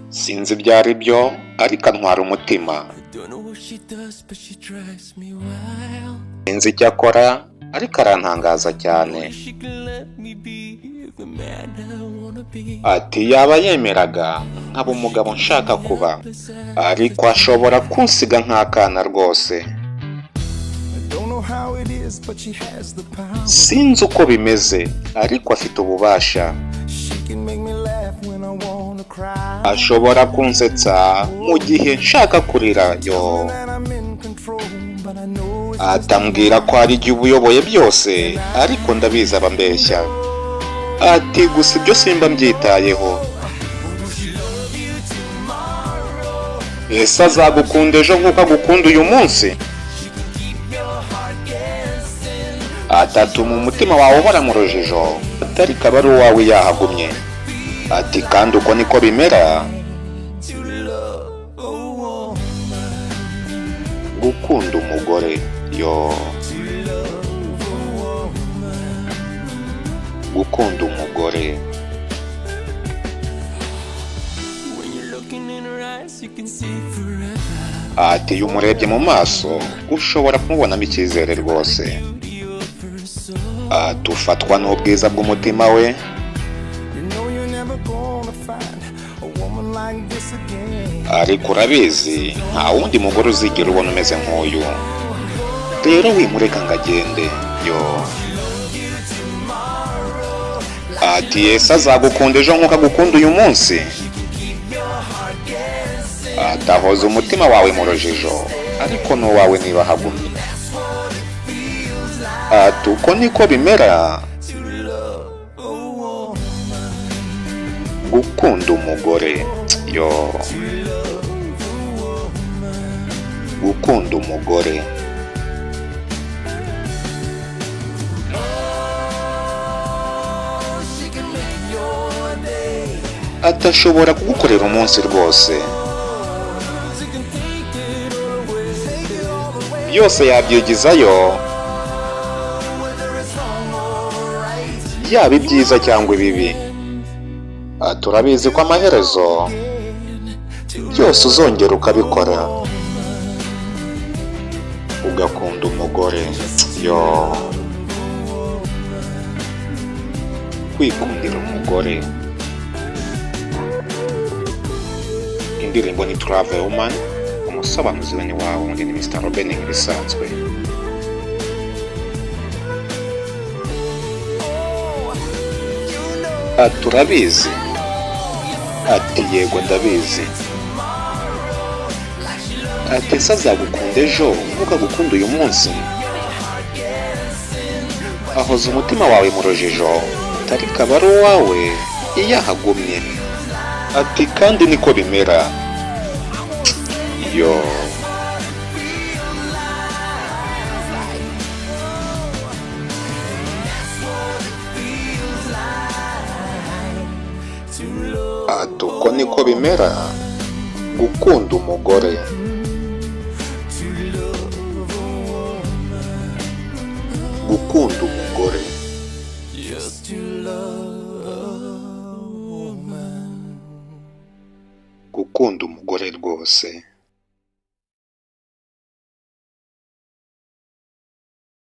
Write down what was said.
sinzi ibyo ari byo ariko antwara umutima. Sinzi icyo akora ariko arantangaza cyane. Ati yaba yemeraga nkaba umugabo nshaka kuba, ariko ashobora kunsiga nk'akana rwose. Sinzi uko bimeze ariko afite ububasha. Ashobora kunsetsa mu gihe nshaka kurira. Atambwira ko hari igihe ubuyoboye byose ariko ndabizi abambeshya. Ati gusa ibyo simba mbyitayeho. Ese azagukunda ejo nk'uko agukunda uyu munsi? Atatuma umutima wawe uhora mu rujijo, atari kaba ari uwawe yahagumye. Ati kandi uko niko bimera. Gukunda umugore, gukunda umugore. Ati iyo umurebye mu maso ushobora kumubonamo icyizere rwose. Ati ufatwa n'ubwiza bw'umutima we. Ariko urabizi nta wundi mugore uzigera ubona umeze nk'uyu. Rero wimureka ngo agende. Ati ese azagukunda ejo nk'uko agukunda uyu munsi? Atahoza umutima wawe mu rujijo ariko n'uwawe niba hagumye. Ati uko niko bimera. Gukunda umugore, gukunda umugore. Atashobora kugukorera umunsi rwose. Byose yabyigizayo, yaba ibyiza cyangwa ibibi. Turabizi ko amaherezo byose uzongera ukabikora. Ugakunda umugore. Kwikundira umugore. Indirimbo ni Travel Woman, umusobanuzi wene wawe undi ni Mr. Robin nk'ibisanzwe. Turabizi. Ati yego ndabizi. Ati ese azagukunda ejo nk'uko agukunda uyu munsi? Ahoza umutima wawe mu rujijo, atari kaba ari uwawe iyo ahagumye. Ati kandi niko bimera. Ati uko niko bimera. Gukunda umugore. Gukunda umugore. Gukunda umugore rwose.